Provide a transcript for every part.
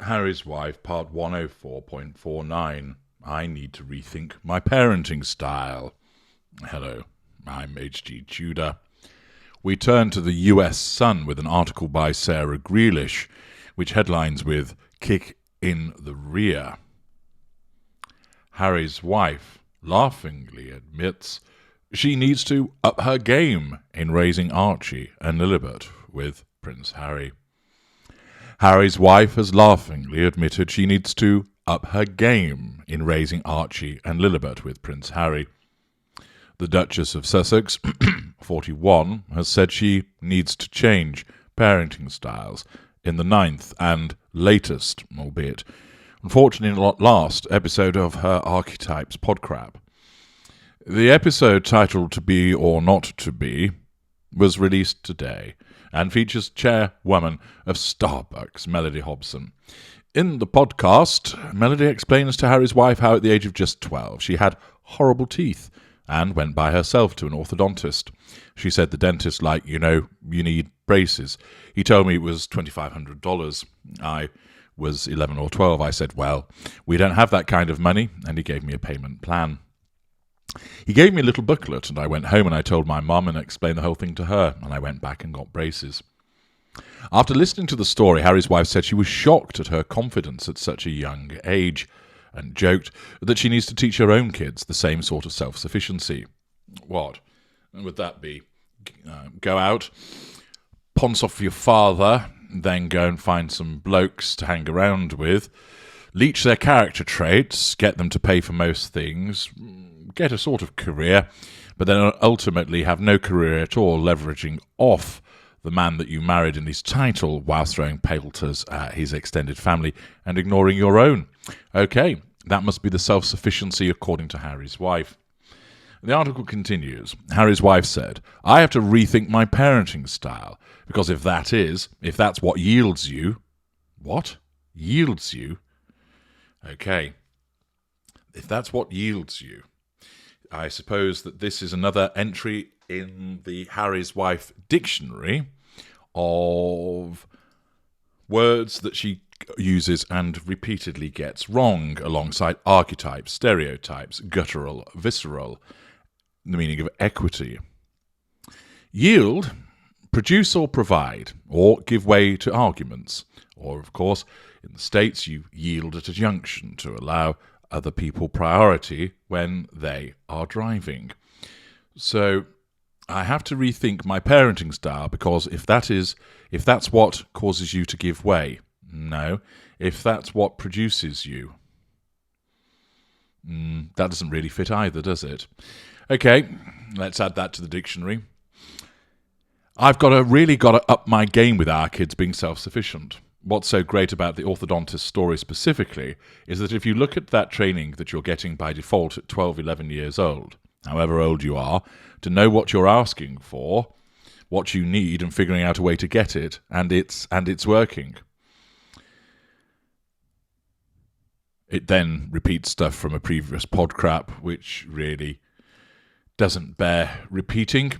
Harry's Wife, part 104.49. I need to rethink my parenting style. Hello, I'm H.G. Tudor. We turn to the US Sun with an article by Sarah Grealish, which headlines with "Kick in the Rear." Harry's wife laughingly admits she needs to up her game in raising Archie and Lilibet with Prince Harry. Harry's wife has laughingly admitted she needs to up her game in raising Archie and Lilibet with Prince Harry. The Duchess of Sussex, 41, has said she needs to change parenting styles in the 9th and latest, albeit unfortunately not last, episode of her Archetypes podcrap. The episode, titled To Be or Not to Be, was released today and features chairwoman of Starbucks, Melody Hobson. In the podcast, Melody explains to Harry's wife how at the age of just 12 she had horrible teeth and went by herself to an orthodontist. She said the dentist, you need braces. He told me it was $2,500. I was 11 or 12. I said, well, we don't have that kind of money, and he gave me a payment plan. He gave me a little booklet, and I went home and I told my mum and explained the whole thing to her, and I went back and got braces. After listening to the story, Harry's wife said she was shocked at her confidence at such a young age, and joked that she needs to teach her own kids the same sort of self-sufficiency. What would that be? Go out, ponce off your father, then go and find some blokes to hang around with, leech their character traits, get them to pay for most things, get a sort of career, but then ultimately have no career at all, leveraging off the man that you married in his title whilst throwing pelters at his extended family and ignoring your own. Okay, that must be the self-sufficiency according to Harry's wife. The article continues. Harry's wife said, I have to rethink my parenting style, because if that's what yields you... What? Yields you? Okay. If that's what yields you, I suppose that this is another entry in the Harry's wife dictionary of words that she uses and repeatedly gets wrong, alongside archetypes, stereotypes, guttural, visceral, the meaning of equity. Yield, produce or provide, or give way to arguments. Or, of course, in the States, you yield at a junction to allow other people priority when they are driving. So I have to rethink my parenting style, because if that's what causes you to give way, no. If that's what produces you, that doesn't really fit either, does it? Okay, let's add that to the dictionary. I've really got to up my game with our kids being self-sufficient. What's so great about the orthodontist story specifically is that if you look at that training that you're getting by default at 12, 11 years old, however old you are, to know what you're asking for, what you need, and figuring out a way to get it, and it's working. It then repeats stuff from a previous podcrap, which really doesn't bear repeating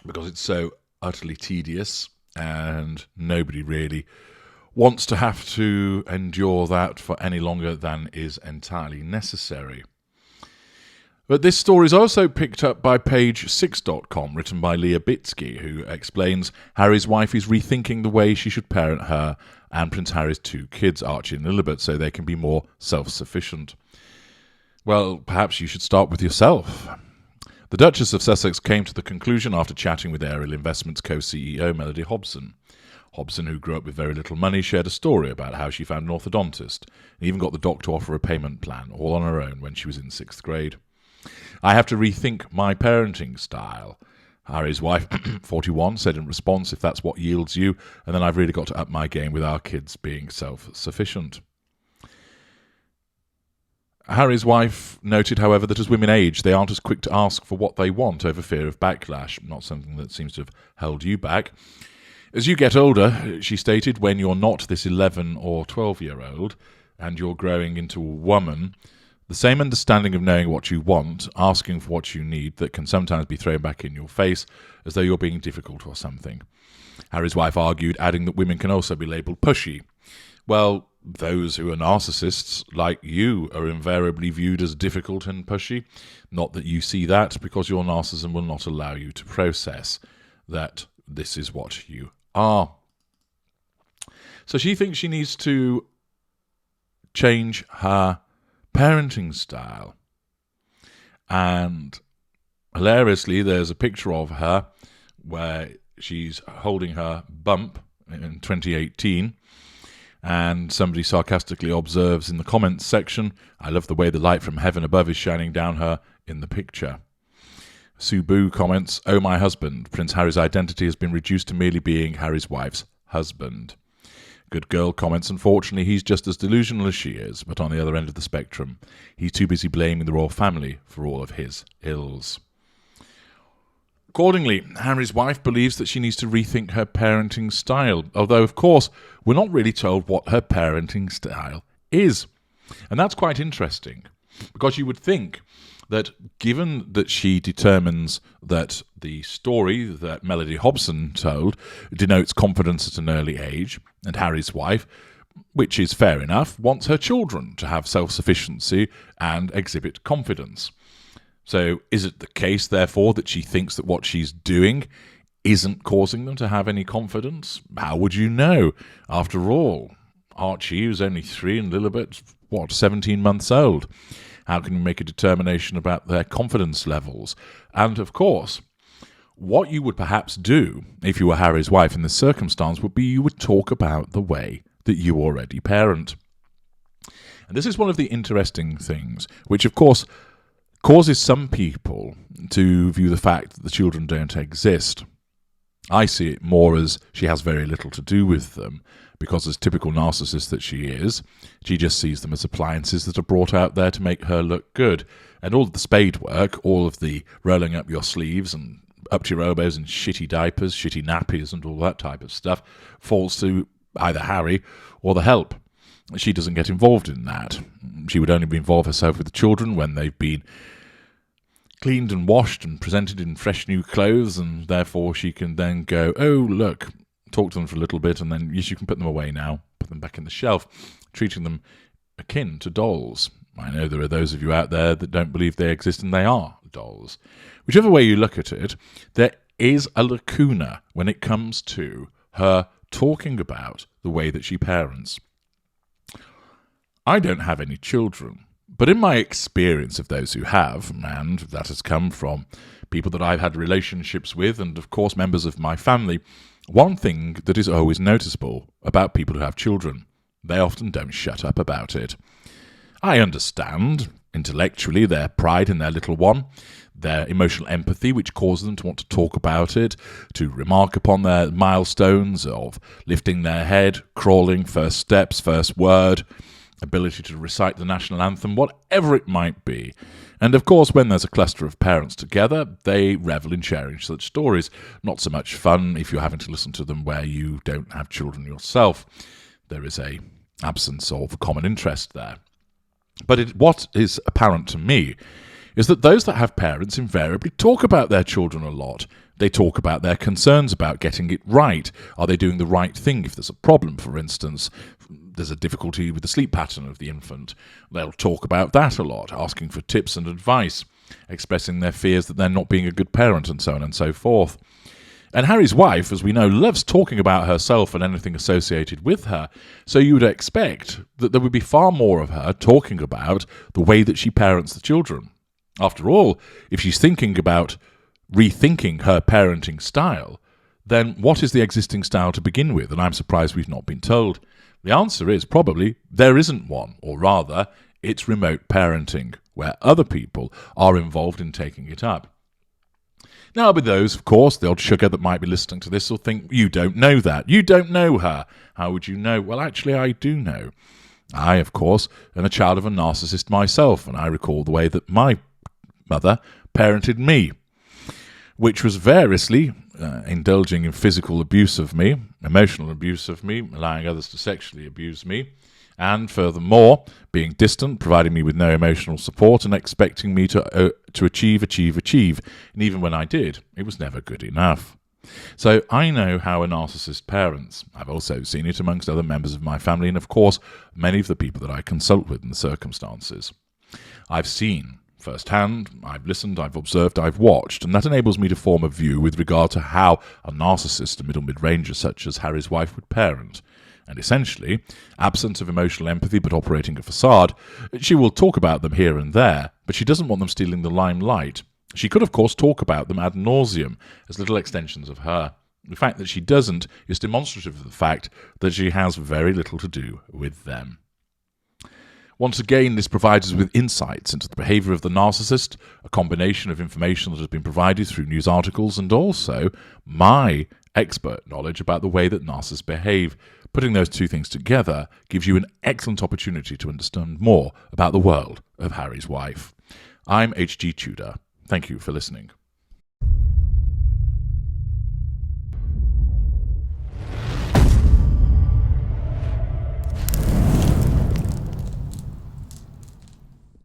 because it's so utterly tedious, and nobody really wants to have to endure that for any longer than is entirely necessary. But this story is also picked up by page6.com, written by Leah Bitsky, who explains Harry's wife is rethinking the way she should parent her and Prince Harry's 2 kids, Archie and Lilibet, so they can be more self-sufficient. Well, perhaps you should start with yourself. The Duchess of Sussex came to the conclusion after chatting with Ariel Investments co-CEO Melody Hobson. Hobson, who grew up with very little money, shared a story about how she found an orthodontist and even got the doc to offer a payment plan, all on her own, when she was in 6th grade. I have to rethink my parenting style, Harry's wife, 41, said in response, if that's what yields you, and then I've really got to up my game with our kids being self-sufficient. Harry's wife noted, however, that as women age, they aren't as quick to ask for what they want over fear of backlash, not something that seems to have held you back. As you get older, she stated, when you're not this 11 or 12-year-old and you're growing into a woman, the same understanding of knowing what you want, asking for what you need, that can sometimes be thrown back in your face as though you're being difficult or something. Harry's wife argued, adding that women can also be labelled pushy. Well, those who are narcissists, like you, are invariably viewed as difficult and pushy. Not that you see that, because your narcissism will not allow you to process that this is what you are. So she thinks she needs to change her parenting style. And hilariously, there's a picture of her where she's holding her bump in 2018, and somebody sarcastically observes in the comments section, "I love the way the light from heaven above is shining down her in the picture." Subu comments, "Oh, my husband. Prince Harry's identity has been reduced to merely being Harry's wife's husband." Good Girl comments, "Unfortunately, he's just as delusional as she is, but on the other end of the spectrum. He's too busy blaming the royal family for all of his ills." Accordingly, Harry's wife believes that she needs to rethink her parenting style, although, of course, we're not really told what her parenting style is. And that's quite interesting, because you would think that given that she determines that the story that Melody Hobson told denotes confidence at an early age, and Harry's wife, which is fair enough, wants her children to have self-sufficiency and exhibit confidence. So is it the case, therefore, that she thinks that what she's doing isn't causing them to have any confidence? How would you know? After all, Archie, who's only 3, and Lilibet, 17 months old? How can you make a determination about their confidence levels? And, of course, what you would perhaps do, if you were Harry's wife in this circumstance, would be you would talk about the way that you already parent. And this is one of the interesting things, which, of course, causes some people to view the fact that the children don't exist. I see it more as she has very little to do with them, because as typical narcissist that she is, she just sees them as appliances that are brought out there to make her look good. And all of the spade work, all of the rolling up your sleeves and up to your elbows in shitty diapers, shitty nappies and all that type of stuff, falls to either Harry or the help. She doesn't get involved in that. She would only involve herself with the children when they've been cleaned and washed and presented in fresh new clothes, and therefore she can then go, "Oh, look," talk to them for a little bit, and then yes, you can put them away now, put them back in the shelf, treating them akin to dolls. I know there are those of you out there that don't believe they exist, and they are dolls. Whichever way you look at it, there is a lacuna when it comes to her talking about the way that she parents. I don't have any children, but in my experience of those who have, and that has come from people that I've had relationships with, and of course members of my family, one thing that is always noticeable about people who have children: they often don't shut up about it. I understand, intellectually, their pride in their little one, their emotional empathy, which causes them to want to talk about it, to remark upon their milestones of lifting their head, crawling, first steps, first word, ability to recite the national anthem, whatever it might be. And of course, when there's a cluster of parents together, they revel in sharing such stories. Not so much fun if you're having to listen to them where you don't have children yourself. There is a absence of common interest there. But what is apparent to me is that those that have parents invariably talk about their children a lot. They talk about their concerns about getting it right. Are they doing the right thing? If there's a problem, for instance, there's a difficulty with the sleep pattern of the infant, they'll talk about that a lot, asking for tips and advice, expressing their fears that they're not being a good parent, and so on and so forth. And Harry's wife, as we know, loves talking about herself and anything associated with her, so you would expect that there would be far more of her talking about the way that she parents the children. After all, if she's thinking about rethinking her parenting style, then what is the existing style to begin with? And I'm surprised we've not been told. The answer is probably there isn't one, or rather, it's remote parenting, where other people are involved in taking it up. Now, with those, of course, the odd sugar that might be listening to this will think, you don't know that. You don't know her. How would you know? Well, actually, I do know. I, of course, am a child of a narcissist myself, and I recall the way that my mother parented me, which was variously indulging in physical abuse of me, emotional abuse of me, allowing others to sexually abuse me, and furthermore, being distant, providing me with no emotional support, and expecting me to achieve. And even when I did, it was never good enough. So I know how a narcissist parents. I've also seen it amongst other members of my family and, of course, many of the people that I consult with in the circumstances. I've seen firsthand, I've listened, I've observed, I've watched, and that enables me to form a view with regard to how a narcissist, a middle mid-ranger such as Harry's wife, would parent. And essentially, absent of emotional empathy but operating a facade, she will talk about them here and there, but she doesn't want them stealing the limelight. She could, of course, talk about them ad nauseum as little extensions of her. The fact that she doesn't is demonstrative of the fact that she has very little to do with them. Once again, this provides us with insights into the behaviour of the narcissist, a combination of information that has been provided through news articles, and also my expert knowledge about the way that narcissists behave. Putting those two things together gives you an excellent opportunity to understand more about the world of Harry's wife. I'm H.G. Tudor. Thank you for listening.